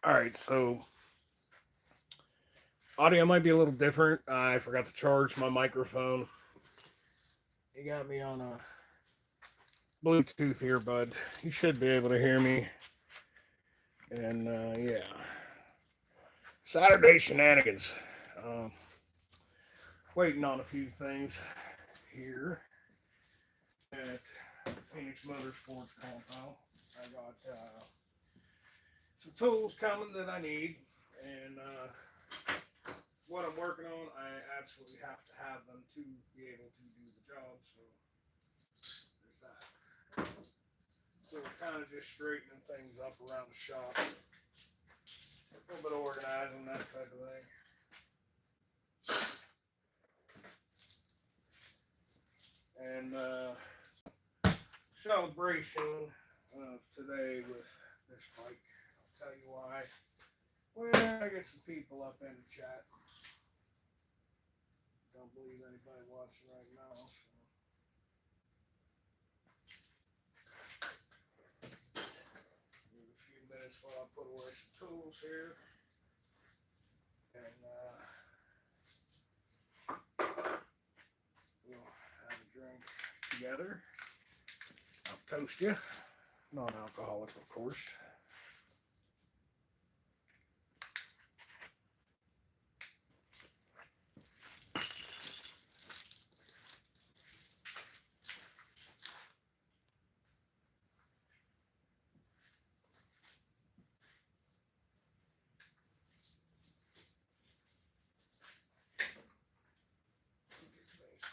Alright, so audio might be a little different. I forgot to charge my microphone. You got me on a Bluetooth earbud. You should be able to hear me. And yeah, Saturday shenanigans. Um, Waiting on a few things here at Phoenix Motorsports compound. I got some tools coming that I need, and what I'm working on, I absolutely have to have them to be able to do the job. So there's that. So we're kind of just straightening things up around the shop, a little bit of organizing, that type of thing. And celebration of today with this bike. I'll tell you why. Well, I get some people up in the chat. Don't believe anybody watching right now. So. Give a few minutes while I put away some tools here. And we'll have a drink together. I'll toast you. Non-alcoholic, of course.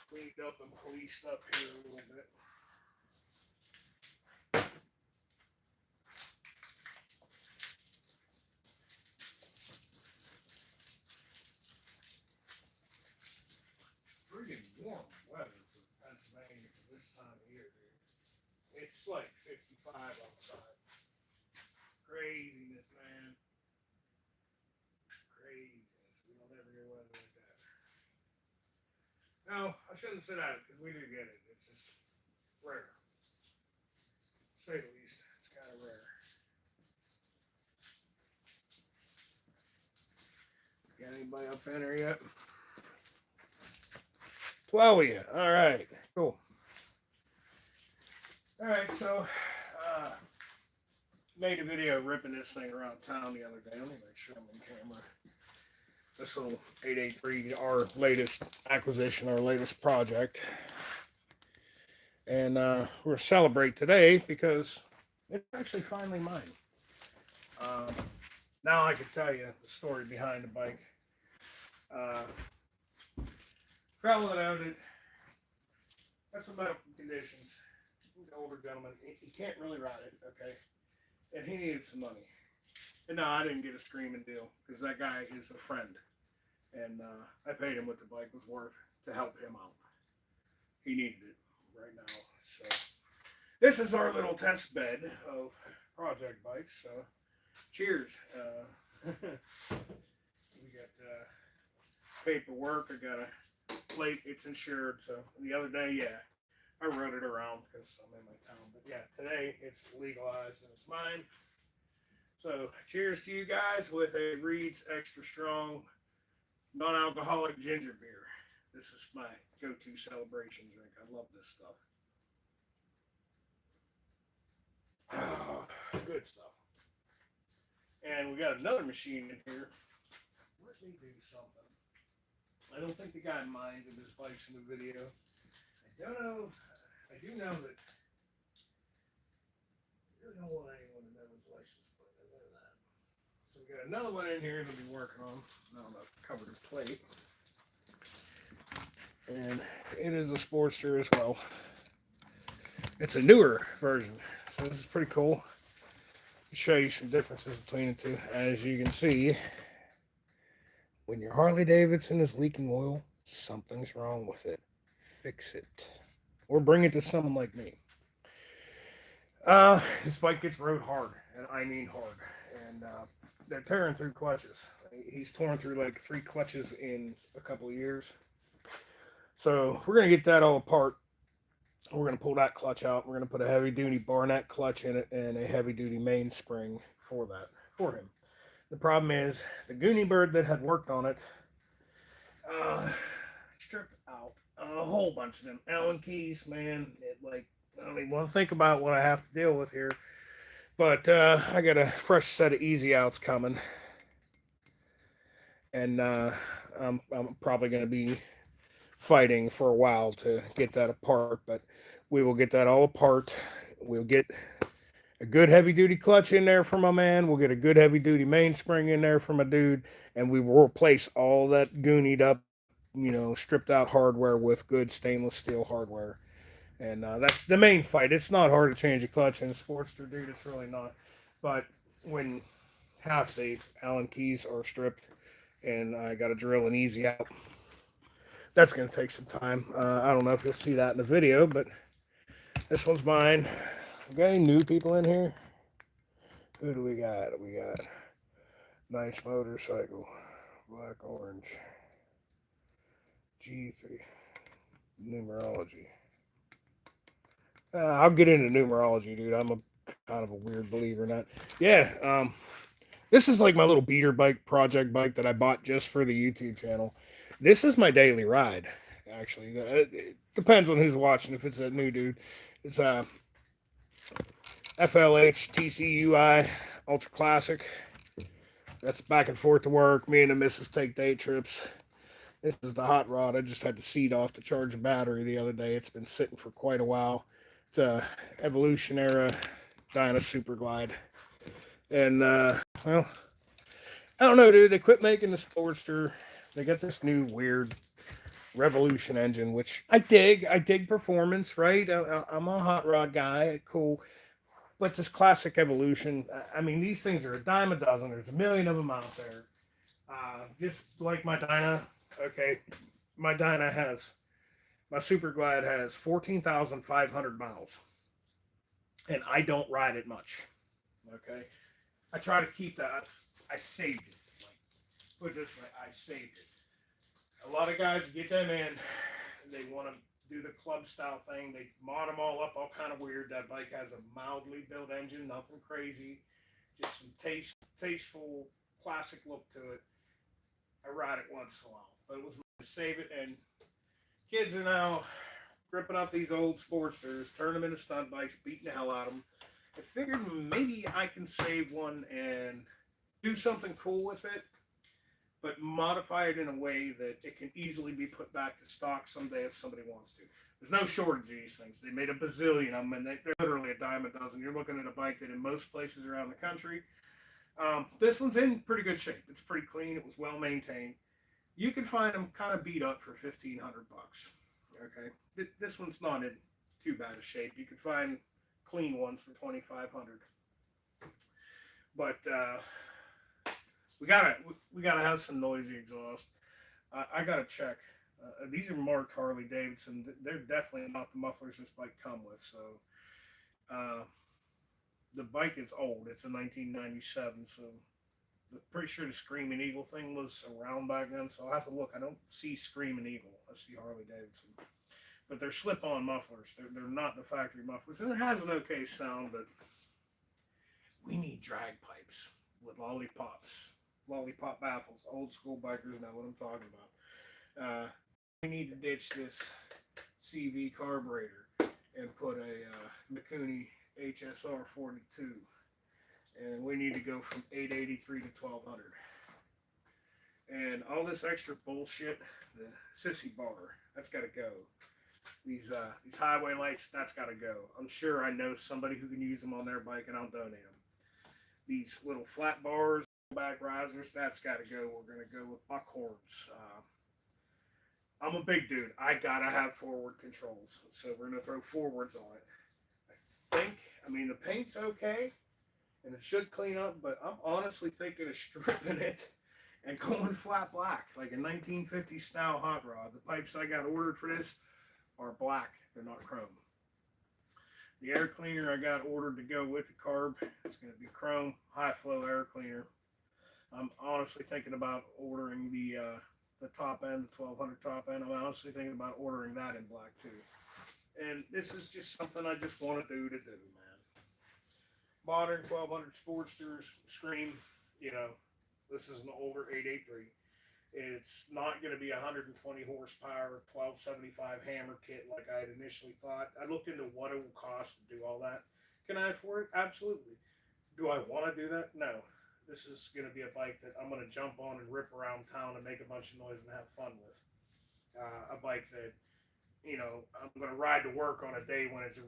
Cleaned up and policed up here a little bit. Pretty warm weather for Pennsylvania for this time of year, dude. It's like 55 outside. Craziness, man. Craziness. We don't ever get weather like that. No, I shouldn't say that because we do get it. It's just rare. To say the least, it's kind of rare. Got anybody up in there yet? 12 of you. All right. Cool. All right. So, made a video ripping this thing around town the other day. Let me make sure I'm in camera. This little 883, our latest acquisition, our latest project. And we're going to celebrate today because it's actually finally mine. Um, Now I can tell you the story behind the bike. Fellow that owned it got some medical conditions. He's an older gentleman. He can't really ride it, okay? And he needed some money. And no, I didn't get a screaming deal because that guy is a friend. And I paid him what the bike was worth to help him out. He needed it right now. So this is our little test bed of project bikes. So cheers. We got paperwork. I got a plate. It's insured. So the other day, yeah, I rode it around because I'm in my town. But yeah, today it's legalized and it's mine. So cheers to you guys with a Reed's Extra Strong non-alcoholic ginger beer. This is my go-to celebration drink. I love this stuff. Oh, good stuff. And we got another machine in here. Let me do something. I don't think the guy minds if his bike's in the video. I don't know. I do know that I really don't want anyone to know his license plate. I know that. So we got another one in here to be working on. Now I've covered the plate. And it is a Sportster as well. It's a newer version. So this is pretty cool. I'll show you some differences between the two. As you can see, when your Harley Davidson is leaking oil, something's wrong with it. Fix it. Or bring it to someone like me. This bike gets rode hard, and I mean hard. And they're tearing through clutches. He's torn through like 3 clutches in a couple of years. So we're going to get that all apart. We're going to pull that clutch out. We're going to put a heavy duty Barnett clutch in it and a heavy duty mainspring for that, for him. The problem is the Goonie bird that had worked on it uh, stripped out a whole bunch of them Allen keys. Man, it like I don't even want to think about what I have to deal with here. But I got a fresh set of easy outs coming, and I'm probably going to be fighting for a while to get that apart. But we will get that all apart. We'll get a good heavy duty clutch in there for my man. We'll get a good heavy duty mainspring in there for my dude, and we will replace all that goonied up, stripped out hardware with good stainless steel hardware. And that's the main fight. It's not hard to change a clutch in a Sportster, dude. It's really not. But when half the Allen keys are stripped and I got to drill an easy out, that's going to take some time. I don't know if you'll see that in the video, but this one's mine. We got any new people in here? Who do we got? We got nice motorcycle, black orange, G3, numerology. I'll get into numerology, dude. I'm a kind of a weird believer in that. Yeah, this is like my little beater bike, project bike that I bought just for the YouTube channel. This is my daily ride, actually. It depends on who's watching. If it's a new dude, it's a FLH TCUI Ultra Classic. That's back and forth to work. Me and the missus take day trips. This is the hot rod. I just had the seat off to charge a battery the other day. It's been sitting for quite a while. It's a Evolution era Dyna Super Glide. And, well, I don't know, dude. They quit making the Sportster. They got this new weird Revolution engine, which I dig. I dig performance, right? I'm a hot rod guy. Cool. But this classic Evolution, I mean, these things are a dime a dozen. There's a million of them out there. Just like my Dyna, okay, my Super Glide has 14,500 miles. And I don't ride it much, okay? I try to keep that. I saved it. Like, put it this way, I saved it. A lot of guys get them in, they want to do the club style thing. They mod them all up, all kind of weird. That bike has a mildly built engine, nothing crazy, just some tasteful, classic look to it. I ride it once in a while, but it was to save it. And kids are now gripping up these old Sportsters, turning them into stunt bikes, beating the hell out of them. I figured maybe I can save one and do something cool with it, but modify it in a way that it can easily be put back to stock someday if somebody wants to. There's no shortage of these things. They made a bazillion of them, and they're literally a dime a dozen. You're looking at a bike that in most places around the country, this one's in pretty good shape. It's pretty clean. It was well maintained. You can find them kind of beat up for $1,500. Okay, this one's not in too bad a shape. You could find clean ones for $2,500. But we gotta have some noisy exhaust. I gotta check. These are marked Harley Davidson. They're definitely not the mufflers this bike come with. So the bike is old. It's a 1997. So I'm pretty sure the Screaming Eagle thing was around back then. So I'll have to look. I don't see Screaming Eagle. I see Harley Davidson. But they're slip-on mufflers. They're not the factory mufflers. And it has an okay sound, but we need drag pipes with lollipops. Lollipop baffles. Old school bikers know what I'm talking about. We need to ditch this CV carburetor and put a Mikuni HSR 42. And we need to go from 883 to 1200. And all this extra bullshit, the sissy bar, that's got to go. These highway lights, that's got to go. I'm sure I know somebody who can use them on their bike, and I'll donate them. These little flat bars, back risers, that's got to go. We're going to go with buckhorns. I'm a big dude. I got to have forward controls. So we're going to throw forwards on it. I mean, the paint's okay, and it should clean up, but I'm honestly thinking of stripping it and going flat black, like a 1950s style hot rod. The pipes I got ordered for this are black. They're not chrome. The air cleaner I got ordered to go with the carb, it's going to be chrome, high flow air cleaner. I'm honestly thinking about ordering the top end, the 1200 top end. I'm honestly thinking about ordering that in black too. And this is just something I just want to do, man. Modern 1200 Sportsters scream, This is an older 883. It's not going to be 120 horsepower, 1275 hammer kit like I had initially thought. I looked into what it will cost to do all that. Can I afford it? Absolutely. Do I want to do that? No. This is going to be a bike that I'm going to jump on and rip around town and make a bunch of noise and have fun with. A bike that, you know, I'm going to ride to work on a day when it's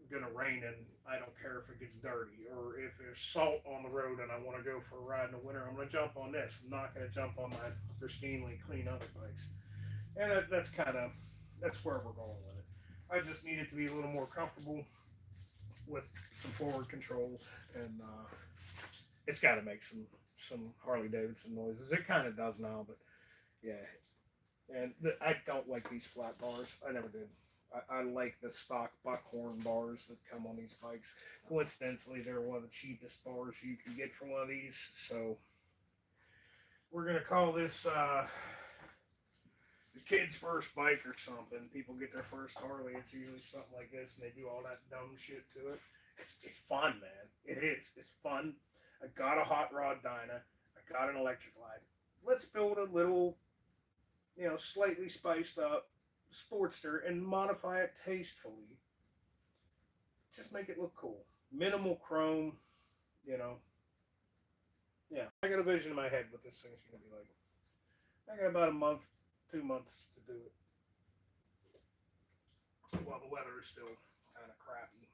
going to rain and I don't care if it gets dirty, or if there's salt on the road and I want to go for a ride in the winter. I'm going to jump on this. I'm not going to jump on my pristinely clean other bikes. And that's where we're going with it. I just need it to be a little more comfortable with some forward controls, and it's got to make some Harley Davidson noises. It kind of does now, but yeah. And I don't like these flat bars. I never did. I like the stock buckhorn bars that come on these bikes. Coincidentally, they're one of the cheapest bars you can get for one of these. So we're going to call this the kid's first bike or something. People get their first Harley. It's usually something like this, and they do all that dumb shit to it. It's fun, man. It is. It's fun. I got a hot rod dyna. I got an electric glide. Let's build a little, you know, slightly spiced up Sportster and modify it tastefully. Just make it look cool. Minimal chrome, you know. Yeah, I got a vision in my head what this thing's going to be like. I got about a month, 2 months to do it. While the weather is still kind of crappy.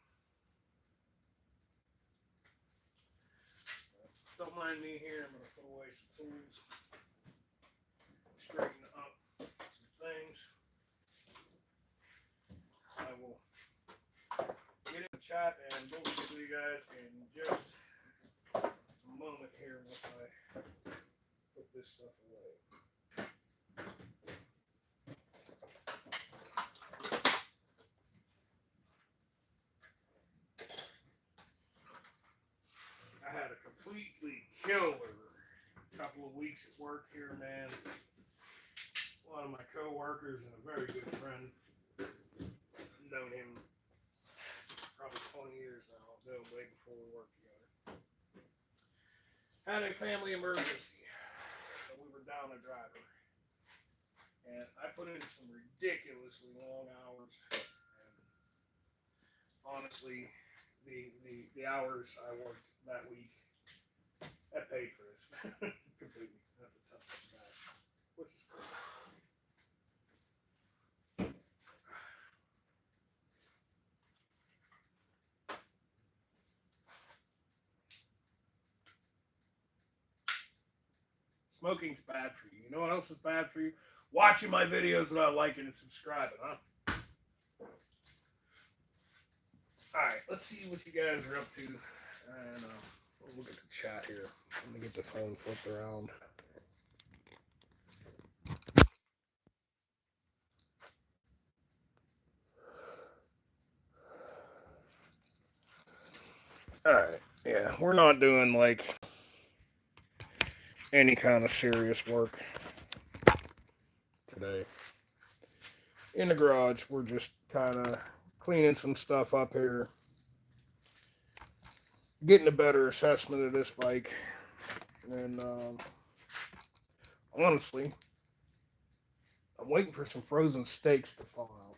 Don't mind me here. I'm going to put away some tools. Straighten up some things. I will get in the chat and bullshit with you guys in just a moment here once I put this stuff away. I had a completely killer couple of weeks at work here, man. One of my co-workers and a very good friend. Known him probably 20 years now. I've known him way before we worked together. Had a family emergency, so we were down a driver, and I put in some ridiculously long hours. And honestly, the hours I worked that week, that paid for this completely. That's a tough stash, which is crazy. Smoking's bad for you. You know what else is bad for you? Watching my videos without liking and subscribing, huh? Alright, let's see what you guys are up to. And we'll look at the chat here. Let me get the phone flipped around. Alright, yeah, we're not doing like any kind of serious work today. In the garage, we're just kind of cleaning some stuff up here, getting a better assessment of this bike, and honestly, I'm waiting for some frozen steaks to fall out.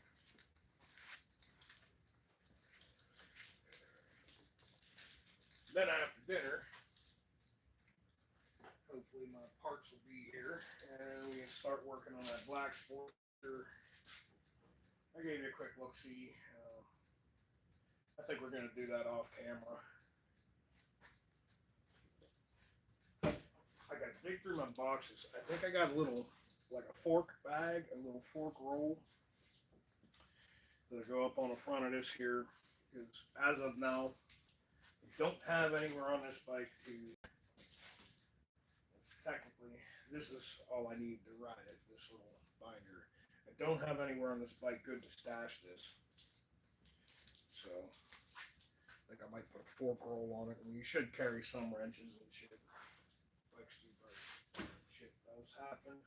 Then after dinner, hopefully my parts will be here, and we can start working on that black Sportster. I gave you a quick look-see. I think we're going to do that off camera. I got to dig through my boxes. I think I got a little, like a fork bag, a little fork roll that'll go up on the front of this here. Because as of now, I don't have anywhere on this bike to, technically, this is all I need to ride it, this little binder. I don't have anywhere on this bike good to stash this. So, I think I might put a fork roll on it, and you should carry some wrenches and shit. Bikes do break. Shit does happen.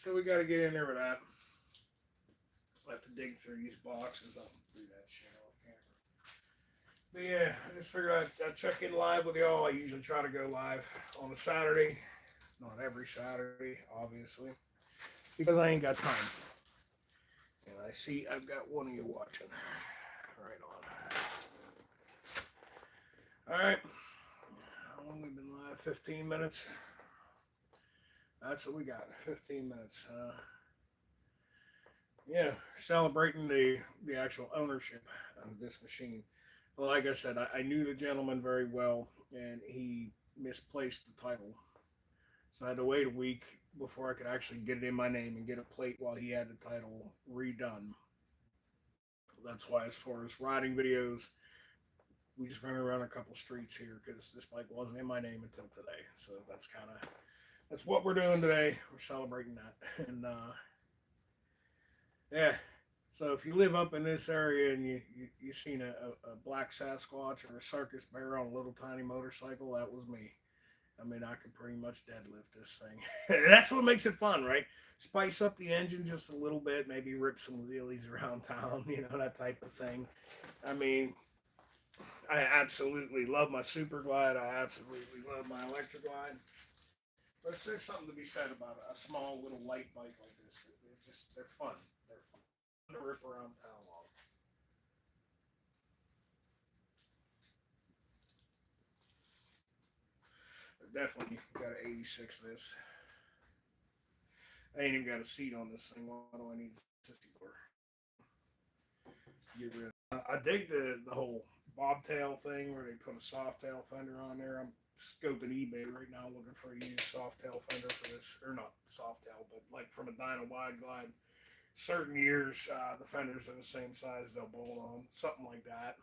So we gotta get in there with that. I'll have to dig through these boxes. I'll do that shit off camera. But yeah, I just figured I'd check in live with y'all. I usually try to go live on a Saturday, not every Saturday, obviously, because I ain't got time. And I see I've got one of you watching. Right on. All right. How long we been live? 15 minutes. That's what we got. 15 minutes. Yeah, celebrating the actual ownership of this machine. Well, like I said, I knew the gentleman very well, and he misplaced the title, so I had to wait a week before I could actually get it in my name and get a plate while he had the title redone. That's why, as far as riding videos, we just ran around a couple streets here because this bike wasn't in my name until today. So that's what we're doing today. We're celebrating that, and yeah. So if you live up in this area and you seen a black Sasquatch or a circus bear on a little tiny motorcycle, that was me. I mean, I could pretty much deadlift this thing. That's what makes it fun, right? Spice up the engine just a little bit, maybe rip some wheelies around town, that type of thing. I mean, I absolutely love my Super Glide. I absolutely love my Electric Glide. But there's something to be said about a small little light bike like this. They're fun. They're fun to rip around town on. They're definitely got an 86 this. I ain't even got a seat on this thing. What do I need a seat for? Get rid of it. I dig the whole bobtail thing where they put a soft tail fender on there. I'm scoping eBay right now looking for a used soft tail fender for this, or not soft tail, but like from a Dyna Wide Glide. Certain years, the fenders are the same size, they'll bolt on, something like that.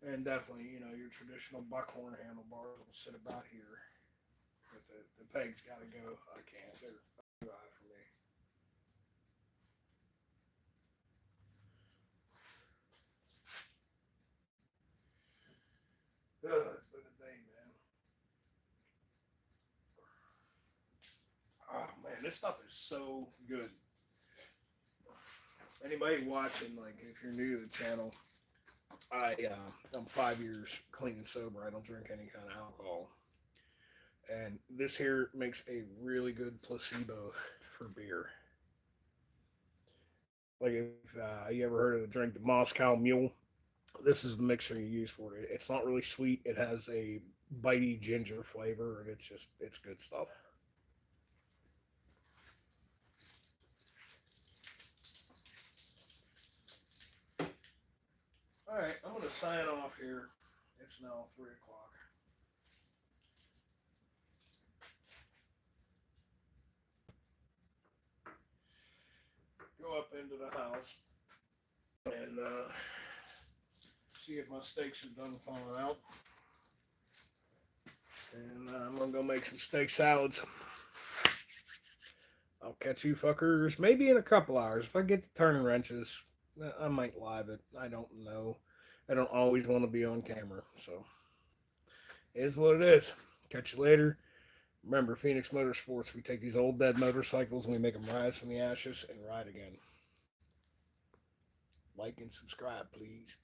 And definitely, your traditional buckhorn handlebars will sit about here. But the pegs got to go. I can't. They're too high for me. It's been a day, man. Oh, man, this stuff is so good. Anybody watching, like, if you're new to the channel, I'm 5 years clean and sober. I don't drink any kind of alcohol. And this here makes a really good placebo for beer. Like if you ever heard of the drink, the Moscow Mule, this is the mixer you use for it. It's not really sweet. It has a bitey ginger flavor, and it's good stuff. All right, I'm gonna sign off here. It's now 3 o'clock. Go up into the house and see if my steaks are done falling out. And I'm gonna go make some steak salads. I'll catch you fuckers maybe in a couple hours. If I get the turning wrenches, I might live it. I don't know. I don't always want to be on camera, so it is what it is. Catch you later. Remember, Phoenix Motorsports, we take these old dead motorcycles and we make them rise from the ashes and ride again. Like and subscribe, please.